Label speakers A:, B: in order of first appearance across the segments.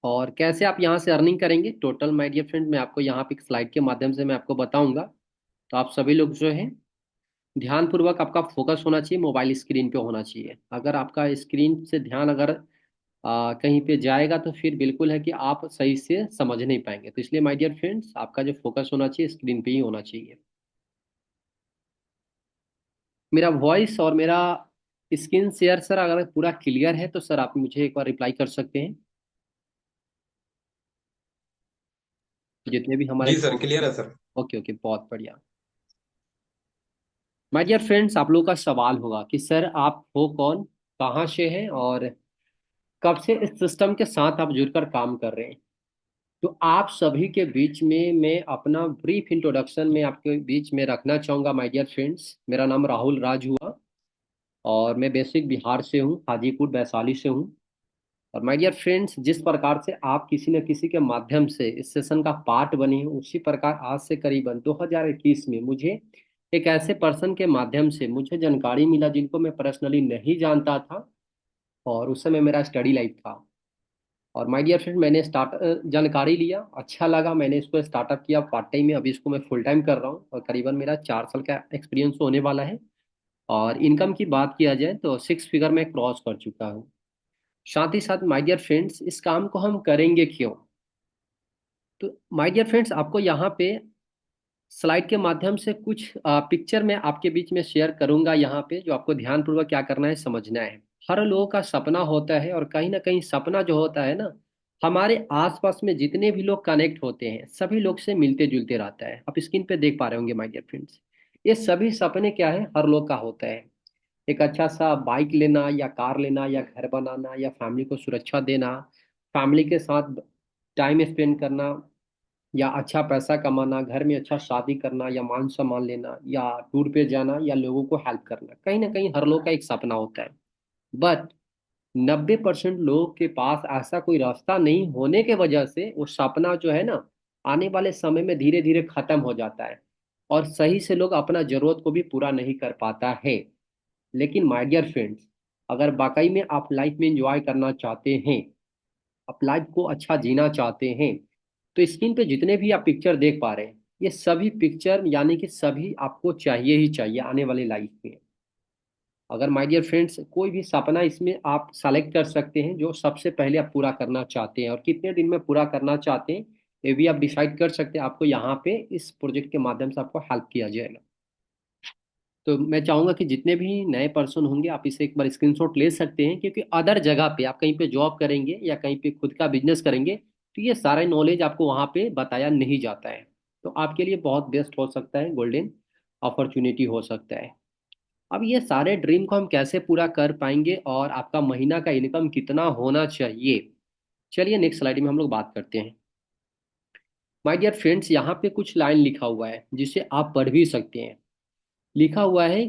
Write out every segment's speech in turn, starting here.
A: और कैसे आप यहाँ से अर्निंग करेंगे टोटल माय डियर फ्रेंड, मैं आपको यहाँ पे एक स्लाइड के माध्यम से मैं आपको बताऊंगा। तो आप सभी लोग जो है ध्यानपूर्वक, आपका फोकस होना चाहिए मोबाइल स्क्रीन पे होना चाहिए। अगर आपका स्क्रीन से ध्यान अगर कहीं पे जाएगा तो फिर बिल्कुल है कि आप सही से समझ नहीं पाएंगे। तो इसलिए माय डियर फ्रेंड्स, आपका जो फोकस होना चाहिए स्क्रीन पे ही होना चाहिए। मेरा वॉइस और मेरा स्क्रीन शेयर सर अगर पूरा क्लियर है तो सर आप मुझे एक बार रिप्लाई कर सकते हैं। जितने भी हमारे
B: जी सर, क्लियर है सर।
A: ओके ओके, बहुत बढ़िया। माय डियर फ्रेंड्स, आप लोगों का सवाल होगा कि सर आप हो कौन, कहाँ से हैं और कब से इस सिस्टम के साथ आप जुड़कर काम कर रहे हैं। तो आप सभी के बीच में मैं अपना ब्रीफ इंट्रोडक्शन में आपके बीच में रखना चाहूँगा। माय डियर फ्रेंड्स, मेरा नाम राहुल राज हुआ और मैं बेसिक बिहार से हूँ, हाजीपुर वैशाली से हूँ। और माय डियर फ्रेंड्स, जिस प्रकार से आप किसी न किसी के माध्यम से इस सेशन का पार्ट बने हैं, उसी प्रकार आज से करीबन 2021 में मुझे एक ऐसे पर्सन के माध्यम से मुझे जानकारी मिला जिनको मैं पर्सनली नहीं जानता था। और उस समय मेरा स्टडी लाइफ था। और माय डियर फ्रेंड, मैंने जानकारी लिया, अच्छा लगा, मैंने इसको स्टार्टअप किया पार्ट टाइम में। अभी इसको मैं फुल टाइम कर रहा हूँ और करीबन मेरा 4 साल का एक्सपीरियंस होने वाला है। और इनकम की बात किया जाए तो 6 फिगर में क्रॉस कर चुका हूँ। साथ ही साथ माय डियर फ्रेंड्स, इस काम को हम करेंगे क्यों? तो माय डियर फ्रेंड्स, आपको यहाँ पे स्लाइड के माध्यम से कुछ पिक्चर में आपके बीच में शेयर करूंगा यहाँ पे, जो आपको ध्यानपूर्वक क्या करना है, समझना है। हर लोगों का सपना होता है और कहीं ना कहीं सपना जो होता है ना, हमारे आसपास में जितने भी लोग कनेक्ट होते हैं सभी लोग से मिलते जुलते रहता है। आप स्क्रीन पे देख पा रहे होंगे माय डियर फ्रेंड्स, ये सभी सपने क्या है, हर लोग का होता है। एक अच्छा सा बाइक लेना या कार लेना या घर बनाना या फैमिली को सुरक्षा देना, फैमिली के साथ टाइम स्पेंड करना, या अच्छा पैसा कमाना, घर में अच्छा शादी करना या मान सम्मान लेना या टूर पे जाना या लोगों को हेल्प करना, कहीं ना कहीं हर लोग का एक सपना होता है। बट 90% लोगों के पास ऐसा कोई रास्ता नहीं होने के वजह से वो सपना जो है ना, आने वाले समय में धीरे धीरे खत्म हो जाता है। और सही से लोग अपना जरूरत को भी पूरा नहीं कर पाता है। लेकिन माय डियर फ्रेंड्स, अगर वाकई में आप लाइफ में एंजॉय करना चाहते हैं, आप लाइफ को अच्छा जीना चाहते हैं, तो स्क्रीन पे जितने भी आप पिक्चर देख पा रहे हैं, ये सभी पिक्चर यानी कि सभी आपको चाहिए ही चाहिए आने वाली लाइफ में। अगर माय डियर फ्रेंड्स कोई भी सपना इसमें आप सेलेक्ट कर सकते हैं जो सबसे पहले आप पूरा करना चाहते हैं, और कितने दिन में पूरा करना चाहते हैं ये भी आप डिसाइड कर सकते हैं। आपको यहाँ पे इस प्रोजेक्ट के माध्यम से आपको हेल्प किया जाएगा। तो मैं चाहूंगा कि जितने भी नए पर्सन होंगे आप इसे एक बार स्क्रीनशॉट ले सकते हैं, क्योंकि अदर जगह पे आप कहीं पे जॉब करेंगे या कहीं पे खुद का बिजनेस करेंगे तो ये सारा नॉलेज आपको वहाँ पे बताया नहीं जाता है। तो आपके लिए बहुत बेस्ट हो सकता है, गोल्डन अपॉर्चुनिटी हो सकता है। अब ये सारे ड्रीम को हम कैसे पूरा कर पाएंगे और आपका महीना का इनकम कितना होना चाहिए, चलिए नेक्स्ट स्लाइड में हम लोग बात करते हैं। माय डियर फ्रेंड्स, यहाँ पे कुछ लाइन लिखा हुआ है जिसे आप पढ़ भी सकते हैं। लिखा हुआ है,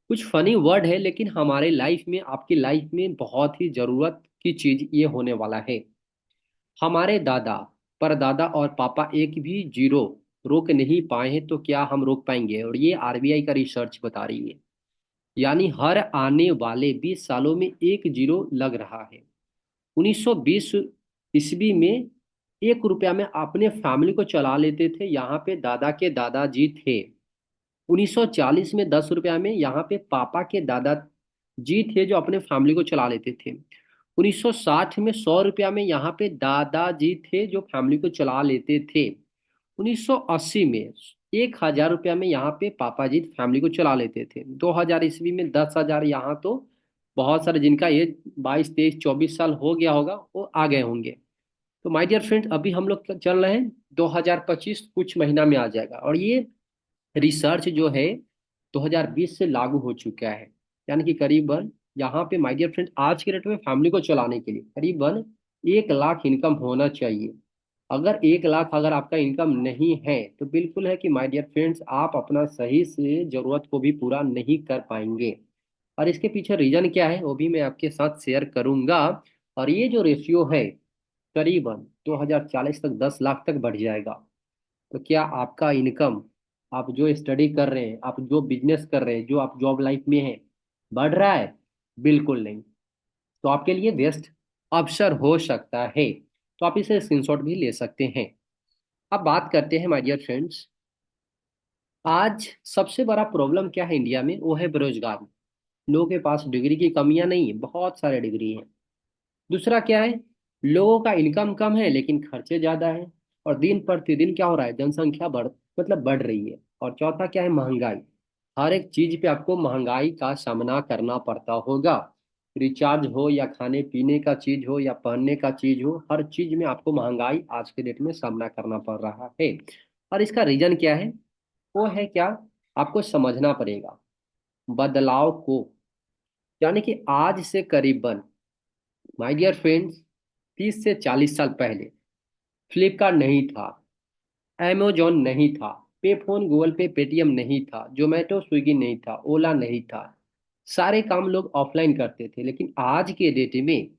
A: कुछ फनी वर्ड है लेकिन हमारे लाइफ में, आपकी लाइफ में बहुत ही जरूरत की चीज ये होने वाला है। हमारे दादा, परदादा और पापा एक भी जीरो रोक नहीं पाए हैं, तो क्या हम रोक पाएंगे? और ये आरबीआई का रिसर्च बता रही है। यानी हर आने वाले 20 सालों में एक जीरो लग रहा है। 1920 ईस्वी में 1 रुपया में अपने फैमिली को चला लेते थे, यहाँ पे दादा के दादाजी थे। 1940 में 10 रुपया में यहाँ पे पापा के दादाजी थे जो अपने फैमिली को चला लेते थे। 1960 में 100 रुपया में यहाँ पे दादाजी थे जो फैमिली को चला लेते थे। 1980 में 1,000 रुपया में यहाँ पे पापा जी फैमिली को चला लेते थे। 2000 ईस्वी में 10,000, यहाँ तो बहुत सारे जिनका ये 22, 23, 24 साल हो गया होगा वो आ गए होंगे। तो माय डियर फ्रेंड, अभी हम लोग चल रहे हैं 2025, कुछ महीना में आ जाएगा। और ये रिसर्च जो है 2020 से लागू हो चुका है। यानी कि करीबन यहाँ पे माय डियर फ्रेंड, आज के डेट में फैमिली को चलाने के लिए करीबन 1 लाख इनकम होना चाहिए। अगर 1 लाख अगर आपका इनकम नहीं है तो बिल्कुल है कि माय डियर फ्रेंड्स आप अपना सही से जरूरत को भी पूरा नहीं कर पाएंगे। और इसके पीछे रीजन क्या है वो भी मैं आपके साथ शेयर करूंगा। और ये जो रेशियो है करीबन 2040 तक 10 लाख तक बढ़ जाएगा। तो क्या आपका इनकम, आप जो स्टडी कर रहे हैं, आप जो बिजनेस कर रहे हैं, जो आप जॉब लाइफ में हैं, बढ़ रहा है? बिल्कुल नहीं। तो आपके लिए बेस्ट अवसर हो सकता है तो आप इसे स्क्रीनशॉट भी ले सकते हैं। अब बात करते हैं माय डियर फ्रेंड्स, आज सबसे बड़ा प्रॉब्लम क्या है इंडिया में, वो है बेरोजगारी। लोगों के पास डिग्री की कमियां नहीं है, बहुत सारे डिग्री हैं। दूसरा क्या है, लोगों का इनकम कम है लेकिन खर्चे ज्यादा है। और दिन प्रतिदिन क्या हो रहा है, जनसंख्या बढ़ रही है। और चौथा क्या है, महंगाई। हर एक चीज पे आपको महंगाई का सामना करना पड़ता होगा। रिचार्ज हो या खाने पीने का चीज हो या पहनने का चीज हो, हर चीज में आपको महंगाई आज के डेट में सामना करना पड़ रहा है। और इसका रीजन क्या है, वो है क्या, आपको समझना पड़ेगा बदलाव को। यानी कि आज से करीबन माय डियर फ्रेंड्स 30 से 40 साल पहले फ्लिपकार्ट नहीं था, अमेजोन नहीं था, पे फोन गूगल पे पेटीएम नहीं था, जोमेटो स्विगी नहीं था, ओला नहीं था। सारे काम लोग ऑफलाइन करते थे, लेकिन आज के डेट में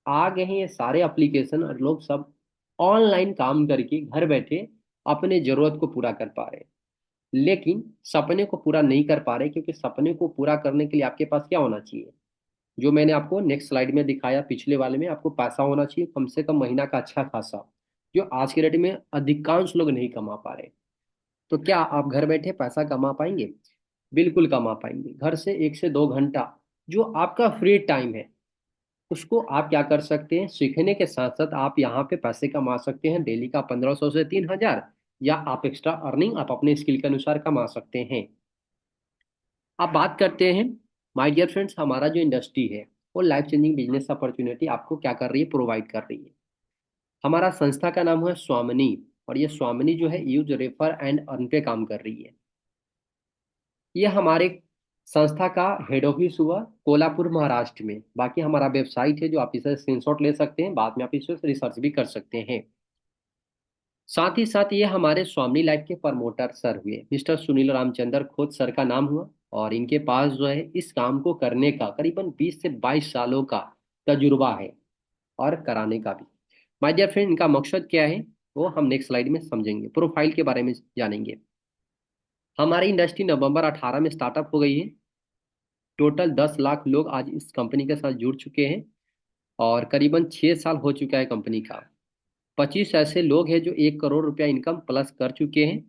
A: आ गए हैं ये सारे एप्लीकेशन और लोग सब ऑनलाइन काम करके घर बैठे अपने जरूरत को पूरा कर पा रहे हैं। लेकिन सपने को पूरा नहीं कर पा रहे, क्योंकि सपने को पूरा करने के लिए आपके पास क्या होना चाहिए, जो मैंने आपको नेक्स्ट स्लाइड में दिखाया पिछले वाले में, आपको पैसा होना चाहिए कम से कम महीना का अच्छा खासा, जो आज के डेट में अधिकांश लोग नहीं कमा पा रहे। तो क्या आप घर बैठे पैसा कमा पाएंगे? बिल्कुल कमा पाएंगे। घर से 1 से 2 घंटा जो आपका फ्री टाइम है, उसको आप क्या कर सकते हैं, सीखने के साथ साथ आप यहाँ पे पैसे कमा सकते हैं। डेली का 1500 से 3000, या आप एक्स्ट्रा अर्निंग आप अपने स्किल के अनुसार कमा सकते हैं। अब बात करते हैं माय डियर फ्रेंड्स, हमारा जो इंडस्ट्री है वो लाइफ चेंजिंग बिजनेस अपॉर्चुनिटी आपको क्या कर रही है, प्रोवाइड कर रही है। हमारा संस्था का नाम है स्वामिनी, और ये स्वामिनी जो है यूज रेफर एंड अर्न पे काम कर रही है। ये हमारे संस्था का हेड ऑफिस हुआ कोल्हापुर महाराष्ट्र में। बाकी हमारा वेबसाइट है जो आप इसे स्क्रीनशॉट ले सकते हैं, बाद में आप इसे रिसर्च भी कर सकते हैं। साथ ही साथ ये हमारे स्वामी लाइफ के प्रमोटर सर हुए, मिस्टर सुनील रामचंद्र खोत सर का नाम हुआ। और इनके पास जो है इस काम को करने का करीबन 20 से 22 सालों का तजुर्बा है, और कराने का भी। माय डियर फ्रेंड, इनका मकसद क्या है वो हम नेक्स्ट स्लाइड में समझेंगे, प्रोफाइल के बारे में जानेंगे। हमारी इंडस्ट्री नवंबर 18 में स्टार्टअप हो गई है। टोटल 10 लाख लोग आज इस कंपनी के साथ जुड़ चुके हैं, और करीबन 6 साल हो चुका है कंपनी का। 25 ऐसे लोग हैं जो 1 करोड़ रुपया इनकम प्लस कर चुके हैं।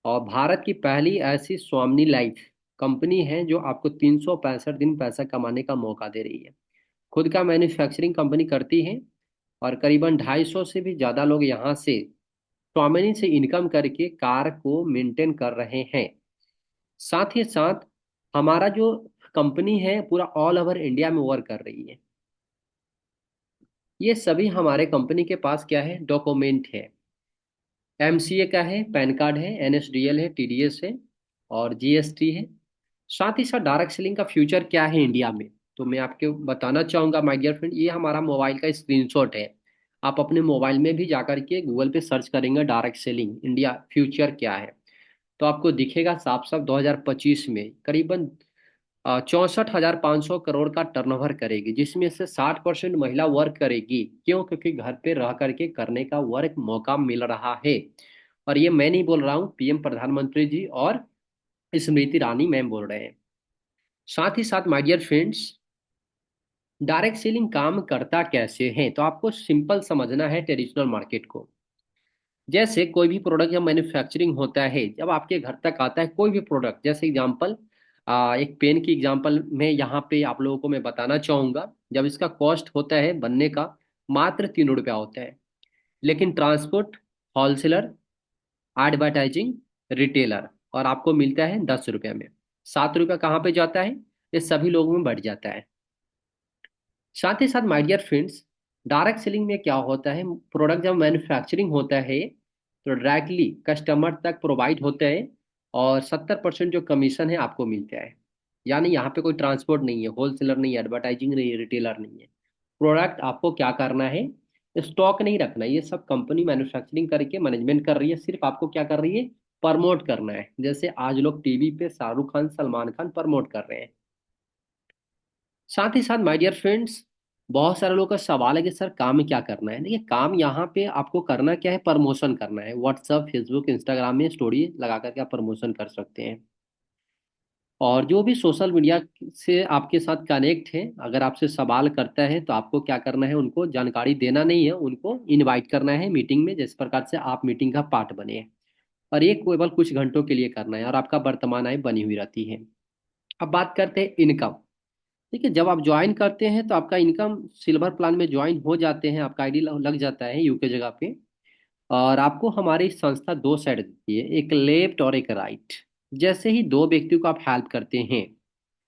A: और भारत की पहली ऐसी स्वामिनी लाइफ कंपनी है जो आपको 365 दिन पैसा कमाने का मौका दे रही है। खुद का मैन्युफैक्चरिंग कंपनी करती है, और करीबन 250 से भी ज़्यादा लोग यहाँ से स्वामिनी से इनकम करके कार को मेंटेन कर रहे हैं। साथ ही साथ हमारा जो कंपनी है पूरा ऑल ओवर इंडिया में वर्क कर रही है। ये सभी हमारे कंपनी के पास क्या है, डॉक्यूमेंट है। एमसीए का है, पैन कार्ड है, एनएसडीएल है, टीडीएस है, और जीएसटी है। साथ ही साथ डायरेक्ट सेलिंग का फ्यूचर क्या है इंडिया में, तो मैं आपको बताना चाहूंगा माय डियर फ्रेंड, ये हमारा मोबाइल का स्क्रीनशॉट है। आप अपने मोबाइल में भी जाकर के गूगल पे सर्च करेंगे डायरेक्ट सेलिंग इंडिया फ्यूचर क्या है, तो आपको दिखेगा साफ साफ 2025 में करीबन 64,500 करोड़ का टर्नओवर करेगी, जिसमें से 60% महिला वर्क करेगी। क्यों? क्योंकि घर पे रह करके करने का वर्क मौका मिल रहा है। और ये मैं नहीं बोल रहा हूँ, पीएम प्रधानमंत्री जी और स्मृति ईरानी मैम बोल रहे हैं। साथ ही साथ my dear friends, direct selling काम करता कैसे है, तो आपको सिंपल समझना है ट्रेडिशनल मार्केट को। जैसे कोई भी प्रोडक्ट जब मैन्युफैक्चरिंग होता है, जब आपके घर तक आता है कोई भी प्रोडक्ट, जैसे एग्जांपल एक पेन की एग्जांपल में यहाँ पे आप लोगों को मैं बताना चाहूंगा। जब इसका कॉस्ट होता है बनने का मात्र 3 रुपया होता है, लेकिन ट्रांसपोर्ट, होलसेलर, एडवर्टाइजिंग, रिटेलर, और आपको मिलता है 10 रुपया में। 7 रुपया कहाँ पे जाता है, ये सभी लोगों में बढ़ जाता है। साथ ही साथ my dear friends, direct selling में क्या होता है, प्रोडक्ट जब मैन्युफैक्चरिंग होता है तो डायरेक्टली कस्टमर तक प्रोवाइड होता है, और 70% जो कमीशन है आपको मिलता है। यानी यहाँ पे कोई ट्रांसपोर्ट नहीं है, होलसेलर नहीं है, एडवर्टाइजिंग नहीं है, रिटेलर नहीं है। प्रोडक्ट आपको क्या करना है, स्टॉक नहीं रखना है, ये सब कंपनी मैन्युफैक्चरिंग करके मैनेजमेंट कर रही है, सिर्फ आपको क्या कर रही है, प्रमोट करना है। जैसे आज लोग टीवी पे शाहरुख खान, सलमान खान प्रमोट कर रहे हैं। साथ ही साथ माय डियर फ्रेंड्स, बहुत सारे लोगों का सवाल है कि सर काम क्या करना है। देखिए, काम यहाँ पे आपको करना क्या है, प्रमोशन करना है। व्हाट्सअप, फेसबुक, इंस्टाग्राम में स्टोरी लगा करके आप प्रमोशन कर सकते हैं। और जो भी सोशल मीडिया से आपके साथ कनेक्ट है, अगर आपसे सवाल करता है तो आपको क्या करना है, उनको जानकारी देना नहीं है, उनको इनवाइट करना है मीटिंग में, जिस प्रकार से आप मीटिंग का पार्ट बने हैं। और ये केवल कुछ घंटों के लिए करना है और आपका वर्तमान आय बनी हुई रहती है। अब बात करते हैं इनकम। ठीक है, जब आप ज्वाइन करते हैं तो आपका इनकम सिल्वर प्लान में ज्वाइन हो जाते हैं, आपका आईडी लग जाता है यूके जगह पे। और आपको हमारी संस्था दो साइड देती है, एक लेफ्ट और एक राइट। जैसे ही दो व्यक्तियों को आप हेल्प करते हैं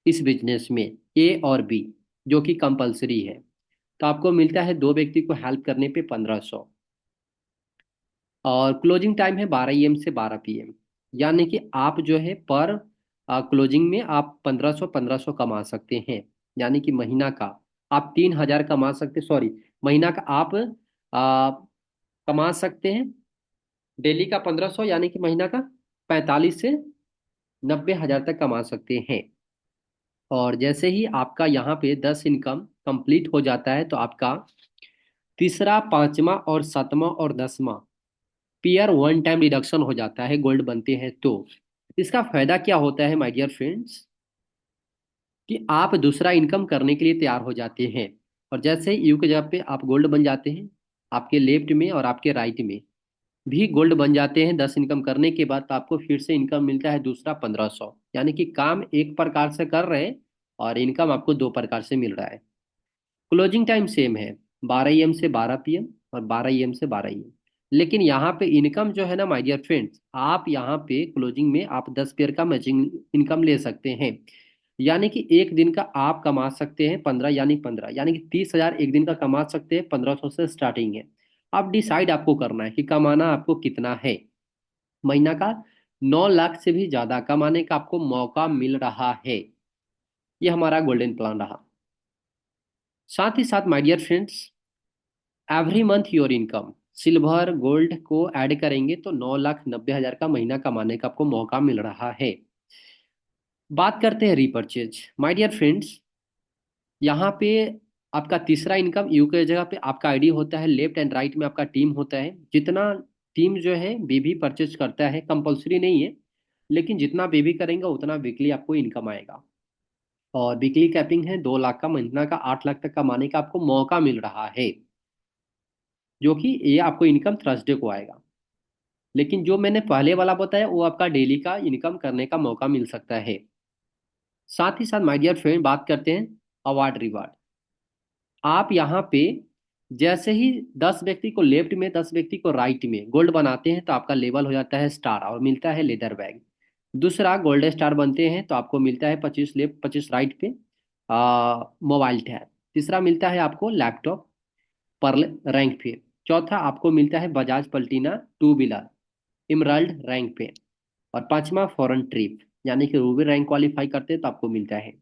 A: इस बिजनेस में, ए और बी, जो कि कंपलसरी है, तो आपको मिलता है दो व्यक्ति को हेल्प करने पे 1500। और क्लोजिंग टाइम है 12 AM से 12 PM। यानी कि आप जो है पर क्लोजिंग में आप 1500 कमा सकते हैं। यानी कि महीना का आप 3000 कमा सकते, सॉरी, महीना का आप कमा सकते हैं डेली का 1500, यानी कि महीना का 45 से 90 हजार तक कमा सकते हैं। और जैसे ही आपका यहाँ पे 10 इनकम कंप्लीट हो जाता है तो आपका तीसरा, पांचवा और सातवां और 10वां पीयर वन टाइम डिडक्शन हो जाता है, गोल्ड बनते हैं तो। इसका फायदा क्या होता है माय डियर फ्रेंड्स, कि आप दूसरा इनकम करने के लिए तैयार हो जाते हैं। और जैसे ही यू के जगह पे आप गोल्ड बन जाते हैं, आपके लेफ्ट में और आपके राइट में भी गोल्ड बन जाते हैं 10 इनकम करने के बाद, तो आपको फिर से इनकम मिलता है दूसरा 1500। यानी कि काम एक प्रकार से कर रहे हैं और इनकम आपको दो प्रकार से मिल रहा है। क्लोजिंग टाइम सेम है, 12 AM से 12 PM और 12 AM से 12 AM। लेकिन यहाँ पे इनकम जो है ना माय डियर फ्रेंड्स, आप यहाँ पे क्लोजिंग में आप 10 पेयर का मैचिंग इनकम ले सकते हैं। यानी कि एक दिन का आप कमा सकते हैं 15, यानी 15, यानी कि 30 हजार एक दिन का कमा सकते हैं। 1500 से स्टार्टिंग है। अब डिसाइड आपको करना है कि कमाना आपको कितना है। महीना का 9 लाख से भी ज्यादा कमाने का आपको मौका मिल रहा है। ये हमारा गोल्डन प्लान रहा। साथ ही साथ my dear friends, every month your income silver gold को ऐड करेंगे तो 9,90,000 का महीना कमाने का आपको मौका मिल रहा है। बात करते हैं रीपर्चेज माय डियर फ्रेंड्स। यहाँ पे आपका तीसरा इनकम यू के जगह पे आपका आईडी होता है, लेफ्ट एंड राइट में आपका टीम होता है। जितना टीम जो है बेबी परचेज करता है, कंपलसरी नहीं है, लेकिन जितना बेबी करेंगे उतना वीकली आपको इनकम आएगा। और वीकली कैपिंग है 2 लाख का, महीना का 8 लाख तक कमाने का आपको मौका मिल रहा है, जो कि ये आपको इनकम थर्सडे को आएगा। लेकिन जो मैंने पहले वाला बताया वो आपका डेली का इनकम करने का मौका मिल सकता है। साथ ही साथ माय डियर फ्रेंड, बात करते हैं अवार्ड रिवार्ड। आप यहाँ पे जैसे ही 10 व्यक्ति को लेफ्ट में 10 व्यक्ति को राइट में गोल्ड बनाते हैं तो आपका लेवल हो जाता है स्टार और मिलता है लेदर बैग। दूसरा, गोल्डन स्टार बनते हैं तो आपको मिलता है 25 लेफ्ट 25 राइट पे मोबाइल टैब। तीसरा मिलता है आपको लैपटॉप पर्ल रैंक पे। चौथा, आपको मिलता है बजाज पल्टीना 2 व्हीलर इमराल्ड रैंक पे। और पांचवा, फॉरेन ट्रिप, यानी कि रूबी रैंक क्वालिफाई करते हैं तो आपको मिलता है।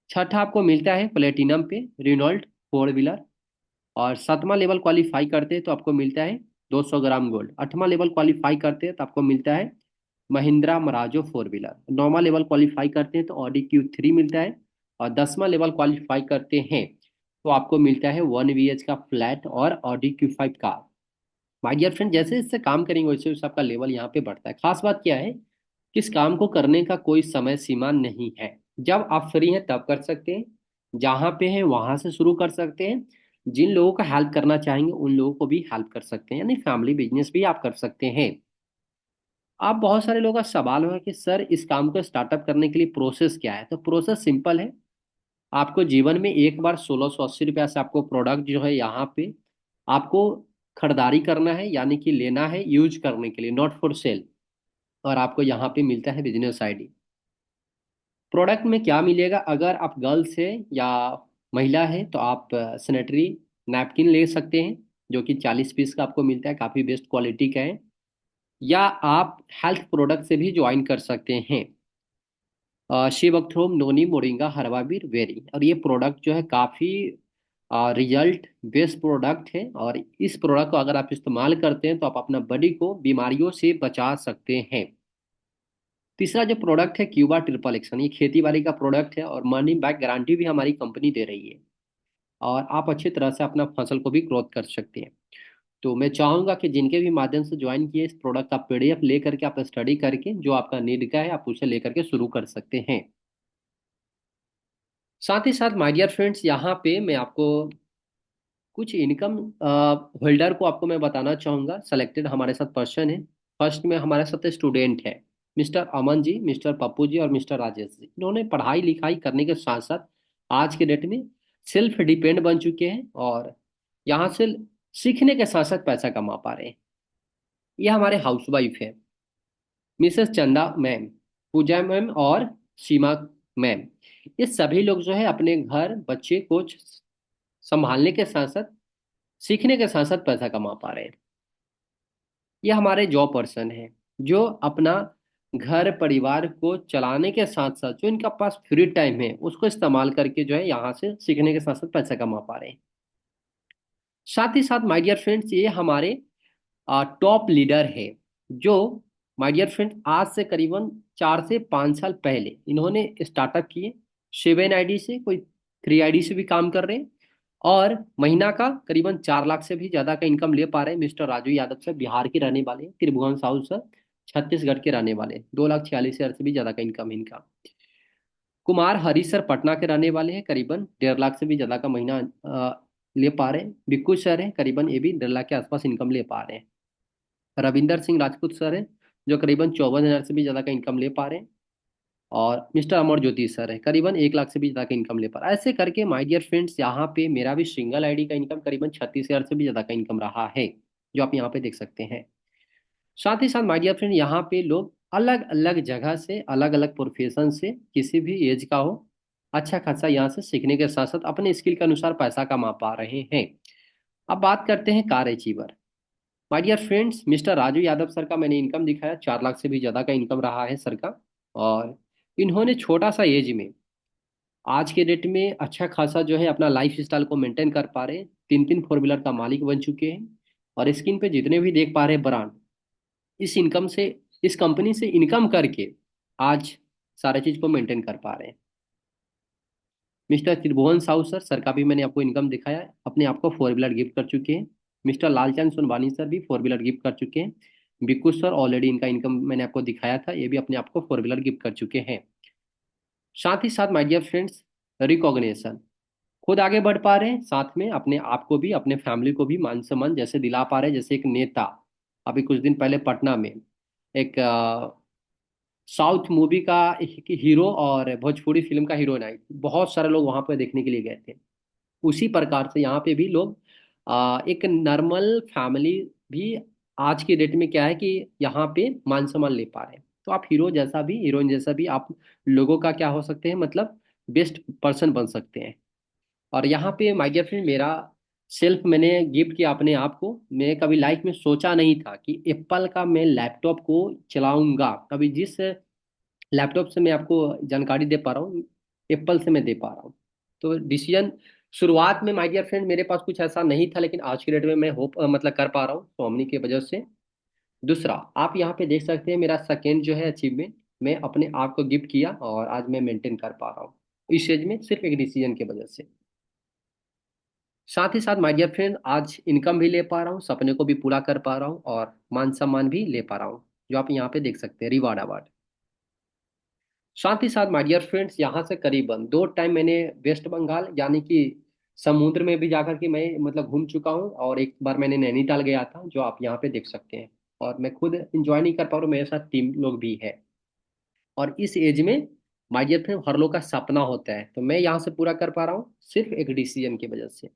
A: छठा, आपको मिलता है प्लेटिनम पे रिनॉल्ट 4 व्हीलर। और सातवां लेवल क्वालिफाई करते हैं तो आपको मिलता है 200 ग्राम गोल्ड। आठवां लेवल क्वालिफाई करते हैं तो आपको मिलता है महिंद्रा मराजो 4 व्हीलर। नौवां लेवल क्वालिफाई करते हैं तो ऑडी Q3 मिलता है। और 10वां लेवल क्वालिफाई करते हैं तो आपको मिलता है 1 BH का फ्लैट और ऑडी Q5 कार। माय डियर फ्रेंड, जैसे इससे काम करेंगे वैसे वैसे आपका लेवल यहाँ पे बढ़ता है। खास बात क्या है कि इस काम को करने का कोई समय सीमा नहीं है। जब आप फ्री हैं तब कर सकते हैं, जहाँ पे हैं वहां से शुरू कर सकते हैं। जिन लोगों का हेल्प करना चाहेंगे उन लोगों को भी हेल्प कर सकते हैं, यानी फैमिली बिजनेस भी आप कर सकते हैं। आप बहुत सारे लोगों का सवाल होगा कि सर इस काम को स्टार्टअप करने के लिए प्रोसेस क्या है। तो प्रोसेस सिंपल है। आपको जीवन में एक बार 1680 रुपया से आपको प्रोडक्ट जो है यहाँ पे आपको खरीदारी करना है, यानी कि लेना है यूज करने के लिए, नॉट फॉर सेल। और आपको यहाँ पे मिलता है बिजनेस आईडी। प्रोडक्ट में क्या मिलेगा, अगर आप गर्ल्स है या महिला है तो आप सैनिटरी नैपकिन ले सकते हैं, जो कि 40 पीस का आपको मिलता है, काफ़ी बेस्ट क्वालिटी का है। या आप हेल्थ प्रोडक्ट से भी ज्वाइन कर सकते हैं, शिवक्थ्रोम नोनी मोरिंगा हर्बावीर वेरी। और ये प्रोडक्ट जो है काफ़ी रिजल्ट बेस्ड प्रोडक्ट है। और इस प्रोडक्ट को अगर आप इस्तेमाल करते हैं तो आप अपना बॉडी को बीमारियों से बचा सकते हैं। तीसरा जो प्रोडक्ट है क्यूबा ट्रिपल एक्शन, ये खेती बाड़ी का प्रोडक्ट है और मनी बैक गारंटी भी हमारी कंपनी दे रही है। और आप अच्छी तरह से अपना फसल को भी ग्रोथ कर सकते हैं। तो मैं चाहूंगा कि जिनके भी माध्यम से ज्वाइन किए, इस प्रोडक्ट का पीडीएफ लेकर के आप स्टडी करके जो आपका नीड का है आप उसे लेकर के शुरू कर सकते हैं। साथ ही साथ माय डियर फ्रेंड्स, यहाँ पे मैं आपको कुछ इनकम होल्डर को आपको मैं बताना चाहूंगा। सेलेक्टेड हमारे साथ पर्सन है। फर्स्ट में हमारे साथ स्टूडेंट है मिस्टर अमन जी, मिस्टर पप्पू जी और मिस्टर राजेश जी। इन्होंने पढ़ाई लिखाई करने के साथ साथ आज के डेट में सेल्फ डिपेंड बन चुके हैं और यहाँ से सीखने के साथ साथ पैसा कमा पा रहे हैं। ये हमारे हाउसवाइफ है मिसेस चंदा मैम, पूजा मैम और सीमा मैम। ये सभी लोग जो है अपने घर बच्चे को संभालने के साथ साथ सीखने के साथ साथ पैसा कमा पा रहे हैं। ये हमारे जॉब पर्सन है जो अपना घर परिवार को चलाने के साथ साथ जो इनका पास फ्री टाइम है उसको इस्तेमाल करके जो है यहाँ से सीखने के साथ साथ पैसा कमा पा रहे हैं। साथ ही साथ माय डियर फ्रेंड्स, ये हमारे टॉप लीडर है जो माय डियर फ्रेंड्स आज से करीबन 4 से 5 साल पहले इन्होंने स्टार्टअप किए। 7 आईडी से, कोई 3 आईडी से भी काम कर रहे हैं और महीना का करीबन 4 लाख से भी ज्यादा का इनकम ले पा रहे हैं। मिस्टर राजू यादव सर बिहार के रहने वाले हैं, त्रिभुवन साहू सर छत्तीसगढ़ के रहने वाले हैं। 2,46,000 से भी ज्यादा का इनकम है इनका। कुमार हरी सर पटना के रहने वाले हैं, करीबन 1.5 लाख से भी ज्यादा का महीना ले पा रहे हैं। बिक्कू सर हैं, करीबन ये भी 1.5 लाख के आसपास इनकम ले पा रहे हैं। रविंदर सिंह राजपूत सर हैं जो करीबन 54,000 से भी ज़्यादा का इनकम ले पा रहे हैं। और मिस्टर अमर ज्योति सर है, करीबन 1 लाख से भी ज़्यादा का इनकम ले पा रहा है। ऐसे करके माय डियर फ्रेंड्स, यहाँ पे मेरा भी सिंगल आईडी का इनकम करीबन 36,000 से भी ज़्यादा का इनकम रहा है, जो आप यहाँ पे देख सकते हैं। साथ ही साथ माय डियर फ्रेंड, यहाँ पे लोग अलग अलग जगह से, अलग अलग प्रोफेशन से, किसी भी एज का हो, अच्छा खासा यहाँ से सीखने के साथ साथ अपने स्किल के अनुसार पैसा कमा पा रहे हैं। अब बात करते हैं car achiever. My dear friends, mister Raju Yadav sir का मैंने इनकम दिखाया, 4 लाख से भी ज़्यादा का इनकम रहा है सर का। और इन्होंने छोटा सा एज में आज के डेट में अच्छा खासा जो है अपना लाइफ स्टाइल को मेंटेन कर पा रहे हैं। 3 3 4 व्हीलर का मालिक बन चुके हैं और स्क्रीन पे जितने भी देख पा रहे हैं ब्रांड, इस इनकम से, इस कंपनी से इनकम करके आज सारा चीज़ को मेंटेन कर पा रहे हैं। मिस्टर त्रिभुवन साहू सर का भी मैंने आपको इनकम दिखाया, अपने आप को 4 व्हीलर गिफ्ट कर चुके हैं। मिस्टर लालचंद सुनवानी सर भी 4 व्हीलर गिफ्ट कर चुके हैं। बिक्कू सर ऑलरेडी इनका इनकम मैंने आपको दिखाया था, ये भी अपने आप को 4 व्हीलर गिफ्ट कर चुके हैं। साथ ही साथ माय डियर फ्रेंड्स, रिकॉग्निशन, खुद आगे बढ़ पा रहे हैं, साथ में अपने आप को भी, अपने फैमिली को भी मान सम्मान जैसे दिला पा रहे हैं। जैसे एक नेता अभी कुछ दिन पहले पटना में एक साउथ मूवी का एक हीरो और भोजपुरी फिल्म का हीरोइन आई, बहुत सारे लोग वहां पर देखने के लिए गए थे। उसी प्रकार से यहाँ पे भी लोग एक नॉर्मल फैमिली भी आज की डेट में क्या है कि यहाँ पे मान सम्मान ले पा रहे हैं। तो आप हीरो जैसा भी, हीरोइन जैसा भी आप लोगों का क्या हो सकते हैं, मतलब बेस्ट पर्सन बन सकते हैं। और यहाँ पे माय डियर फ्रेंड, मेरा सेल्फ मैंने गिफ्ट किया अपने आप को। मैं कभी लाइफ में सोचा नहीं था कि एप्पल का मैं लैपटॉप को चलाऊंगा। अभी जिस लैपटॉप से मैं आपको जानकारी दे पा रहा हूँ, एप्पल से मैं दे पा रहा हूँ। तो डिसीजन शुरुआत में माय डियर फ्रेंड मेरे पास कुछ ऐसा नहीं था, लेकिन आज की डेट में मैं होप मतलब कर पा रहा हूँ सोमनी की वजह से। दूसरा, आप यहाँ पे देख सकते हैं मेरा सेकेंड जो है अचीवमेंट, मैं अपने आप को गिफ्ट किया और आज मैं मेंटेन कर पा रहा हूँ इस एज में, सिर्फ एक डिसीजन की वजह से। साथ ही साथ माय डियर फ्रेंड, आज इनकम भी ले पा रहा हूँ, सपने को भी पूरा कर पा रहा हूँ और मान सम्मान भी ले पा रहा हूँ, जो आप यहाँ पे देख सकते हैं, रिवार्ड अवार्ड। साथ ही साथ माय डियर फ्रेंड्स, यहाँ से करीबन 2 टाइम मैंने वेस्ट बंगाल यानी कि समुद्र में भी जाकर के मैं मतलब घूम चुका हूँ, और एक बार मैंने नैनीताल गया था, जो आप यहाँ पे देख सकते हैं। और मैं खुद इंजॉय नहीं कर पा रहा हूँ, मेरे साथ टीम लोग भी है। और इस एज में माय डियर फ्रेंड हर लोग का सपना होता है, तो मैं यहाँ से पूरा कर पा रहा हूँ सिर्फ एक डिसीजन की वजह से।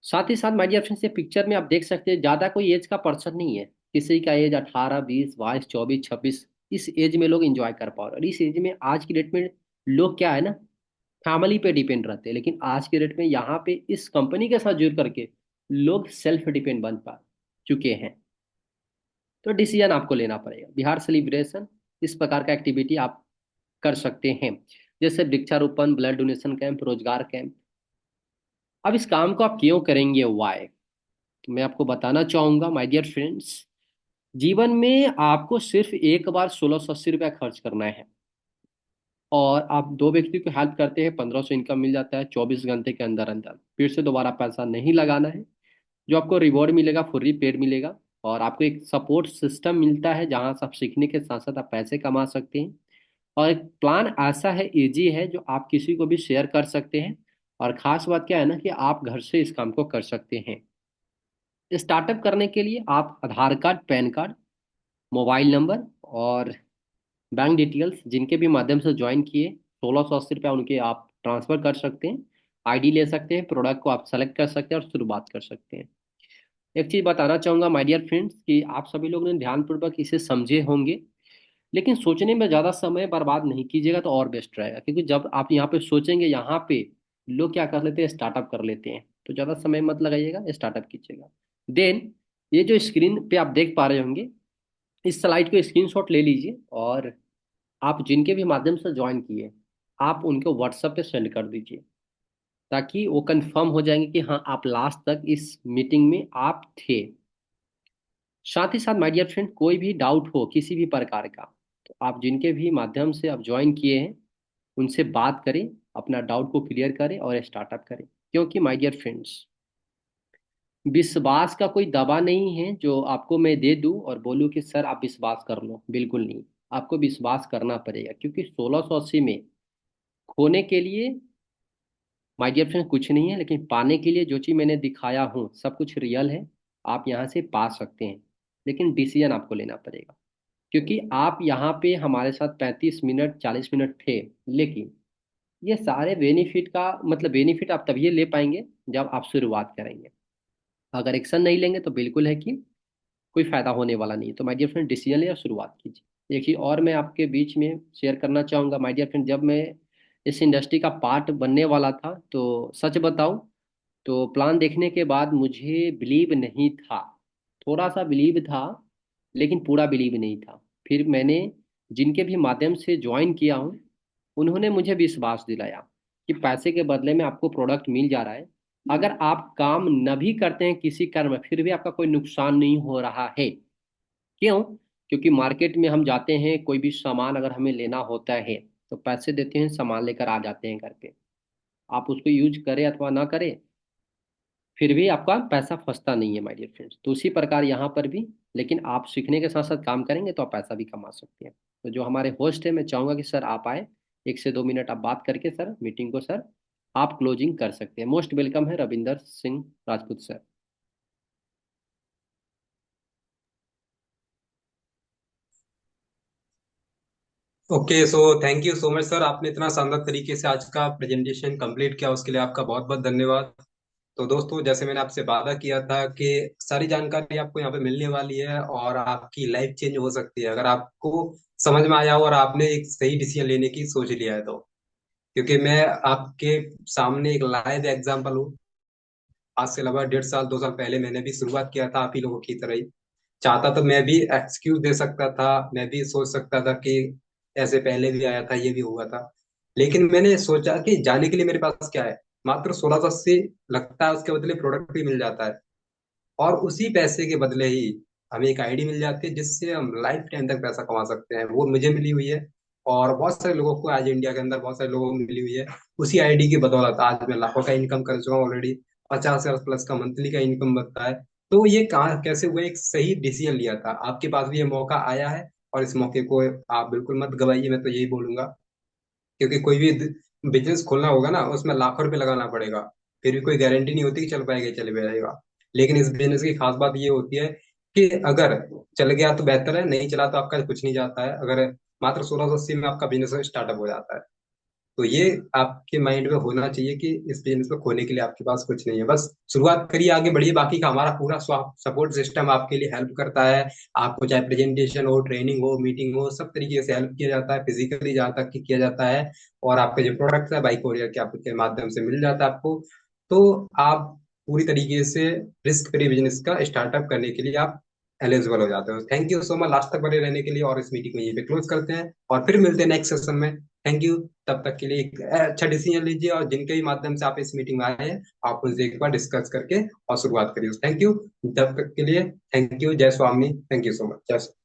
A: साथ ही साथ माय डियर फ्रेंड्स, ये पिक्चर में आप देख सकते हैं ज़्यादा कोई एज का पर्सन नहीं है। किसी का एज 18 20 22 24 26, इस एज में लोग एंजॉय कर पा रहे हैं। और इस एज में आज की डेट में लोग क्या है ना, फैमिली पे डिपेंड रहते हैं, लेकिन आज के डेट में यहाँ पे इस कंपनी के साथ जुड़ करके लोग सेल्फ डिपेंड बन पा चुके हैं। तो डिसीजन आपको लेना पड़ेगा। बिहार सेलिब्रेशन, इस प्रकार का एक्टिविटी आप कर सकते हैं, जैसे वृक्षारोपण, ब्लड डोनेशन कैंप, रोजगार कैंप। अब इस काम को आप क्यों करेंगे, वाई, तो मैं आपको बताना चाहूंगा माय डियर फ्रेंड्स, जीवन में आपको सिर्फ एक बार 1680 रुपया खर्च करना है, और आप 2 व्यक्ति को हेल्प करते हैं, 1500 इनकम मिल जाता है 24 घंटे के अंदर अंदर। फिर से दोबारा पैसा नहीं लगाना है, जो आपको रिवॉर्ड मिलेगा फुल्ली पेड मिलेगा, और आपको एक सपोर्ट सिस्टम मिलता है जहाँ से आप सीखने के साथ साथ आप पैसे कमा सकते हैं। और एक प्लान ऐसा है, इजी है, जो आप किसी को भी शेयर कर सकते हैं। और खास बात क्या है ना कि आप घर से इस काम को कर सकते हैं। स्टार्टअप करने के लिए आप Aadhaar card, PAN card, mobile number और बैंक डिटेल्स जिनके भी माध्यम से ज्वाइन किए, 1680 रुपया उनके आप ट्रांसफर कर सकते हैं। आईडी ले सकते हैं, प्रोडक्ट को आप सेलेक्ट कर सकते हैं और शुरुआत कर सकते हैं। एक चीज़ बताना चाहूँगा माय डियर फ्रेंड्स कि आप सभी लोग ने ध्यानपूर्वक इसे समझे होंगे, लेकिन सोचने में ज़्यादा समय बर्बाद नहीं कीजिएगा तो और बेस्ट रहेगा। क्योंकि जब आप यहाँ पे सोचेंगे, यहाँ पे लोग क्या कर लेते हैं, स्टार्टअप कर लेते हैं। तो ज़्यादा समय मत लगाइएगा, स्टार्टअप कीजिएगा। देन ये जो स्क्रीन पे आप देख पा रहे होंगे, इस स्लाइड को स्क्रीनशॉट ले लीजिए, और आप जिनके भी माध्यम से ज्वाइन किए, आप उनको व्हाट्सएप पे सेंड कर दीजिए, ताकि वो कंफर्म हो जाएंगे कि हाँ आप लास्ट तक इस मीटिंग में आप थे। साथ ही साथ माय डियर फ्रेंड, कोई भी डाउट हो किसी भी प्रकार का, तो आप जिनके भी माध्यम से आप ज्वाइन किए हैं उनसे बात करें, अपना डाउट को क्लियर करें और स्टार्टअप करें। क्योंकि माय डियर फ्रेंड्स, विश्वास का कोई दवा नहीं है जो आपको मैं दे दूं और बोलूं कि सर आप विश्वास कर लो। बिल्कुल नहीं, आपको विश्वास करना पड़ेगा। क्योंकि 1680 में खोने के लिए माय डियर फ्रेंड कुछ नहीं है, लेकिन पाने के लिए जो चीज़ मैंने दिखाया हूँ सब कुछ रियल है। आप यहाँ से पा सकते हैं, लेकिन डिसीजन आपको लेना पड़ेगा। क्योंकि आप यहाँ पे हमारे साथ 35 मिनट 40 मिनट थे, लेकिन ये सारे बेनिफिट का मतलब बेनिफिट आप तभी ले पाएंगे जब आप शुरुआत करेंगे। अगर एक्शन नहीं लेंगे तो बिल्कुल है कि कोई फायदा होने वाला नहीं है। तो माय डियर फ्रेंड, डिसीजन ले और शुरुआत कीजिए। एक चीज़ और मैं आपके बीच में शेयर करना चाहूँगा माय डियर फ्रेंड, जब मैं इस इंडस्ट्री का पार्ट बनने वाला था, तो सच बताऊं तो प्लान देखने के बाद मुझे बिलीव नहीं था। थोड़ा सा बिलीव था, लेकिन पूरा बिलीव नहीं था। फिर मैंने जिनके भी माध्यम से ज्वाइन किया हूँ, उन्होंने मुझे विश्वास दिलाया कि पैसे के बदले में आपको प्रोडक्ट मिल जा रहा है। अगर आप काम न भी करते हैं किसी कर्म में, फिर भी आपका कोई नुकसान नहीं हो रहा है। क्यों? क्योंकि मार्केट में हम जाते हैं, कोई भी सामान अगर हमें लेना होता है तो पैसे देते हैं, सामान लेकर आ जाते हैं घर पे। आप उसको यूज करें अथवा ना करें, फिर भी आपका पैसा फंसता नहीं है माय डियर फ्रेंड्स। तो उसी प्रकार यहाँ पर भी, लेकिन आप सीखने के साथ साथ काम करेंगे तो आप पैसा भी कमा सकते हैं। तो जो हमारे होस्ट है, मैं चाहूंगा कि सर आप आए, 1 से 2 मिनट आप बात करके सर मीटिंग को सर आप क्लोजिंग कर सकते हैं। मोस्ट वेलकम है Ravinder Singh Rajput sir.
B: Okay, so thank you so much sir. आपने इतना शानदार तरीके से आज का प्रेजेंटेशन कंप्लीट किया, उसके लिए आपका बहुत बहुत धन्यवाद। तो दोस्तों, जैसे मैंने आपसे वादा किया था कि सारी जानकारी आपको यहाँ पे मिलने वाली है और आपकी लाइफ चेंज हो सकती है अगर आपको समझ में आया हो और आपने एक सही डिसीजन लेने की सोच लिया है तो। क्योंकि मैं आपके सामने एक लाइव एग्जांपल हूँ। आज से लगभग 1.5 साल 2 साल पहले मैंने भी शुरुआत किया था आप ही लोगों की तरह ही। चाहता तो मैं भी एक्सक्यूज दे सकता था, मैं भी सोच सकता था कि ऐसे पहले भी आया था, ये भी हुआ था। लेकिन मैंने सोचा कि जाने के लिए मेरे पास क्या है, मात्र 1680 लगता है, उसके बदले प्रोडक्ट भी मिल जाता है। और उसी पैसे के बदले ही हमें एक आईडी मिल जाती है जिससे हम लाइफ टाइम तक पैसा कमा सकते हैं। वो मुझे मिली हुई है और बहुत सारे लोगों को आज इंडिया के अंदर बहुत सारे लोगों को मिली हुई है। उसी आईडी की बदौलत आज मैं लाखों का इनकम कर चुका हूँ ऑलरेडी। 50,000 प्लस का मंथली का इनकम बनता है। तो ये कहाँ कैसे हुआ, एक सही डिसीजन लिया था। आपके पास भी ये मौका आया है और इस मौके को आप बिल्कुल मत गवाइए, मैं तो यही बोलूंगा। क्योंकि कोई भी बिजनेस खोलना होगा ना, उसमें लाखों रुपए लगाना पड़ेगा। फिर भी कोई गारंटी नहीं होती कि चल पाएगा चल जाएगा। लेकिन इस बिजनेस की खास बात ये होती है कि अगर चल गया तो बेहतर है, नहीं चला तो आपका कुछ नहीं जाता है। अगर मात्र 1680 में आपका बिजनेस स्टार्टअप हो जाता है। तो ये आपके माइंड में होना चाहिए कि इस बिजनेस को खोने के लिए आपके पास कुछ नहीं है, बस शुरुआत करिए, आगे बढ़िए। बाकी का हमारा पूरा सपोर्ट सिस्टम आपके लिए हेल्प करता है। आपको चाहे प्रेजेंटेशन हो, ट्रेनिंग हो, मीटिंग हो, सब तरीके से हेल्प किया जाता है, फिजिकली जहाँ तक कि किया जाता है। और आपके जो प्रोडक्ट है बाइक कोरियर के आपके माध्यम से मिल जाता है आपको। तो आप पूरी तरीके से रिस्क फ्री बिजनेस का स्टार्टअप करने के लिए आप एलिजिबल हो जाते हो। Thank you so much last तक बने रहने के लिए, और इस मीटिंग को यहीं पे क्लोज करते हैं और फिर मिलते हैं नेक्स्ट सेशन में। Thank you. तब तक के लिए एक अच्छा डिसीजन लीजिए और जिनके भी माध्यम से आप इस मीटिंग में आए हैं, आप उनसे एक बार डिस्कस करके और शुरुआत करिए। Thank you. तब तक के लिए थैंक यू। जय स्वामी। Thank you so much. जय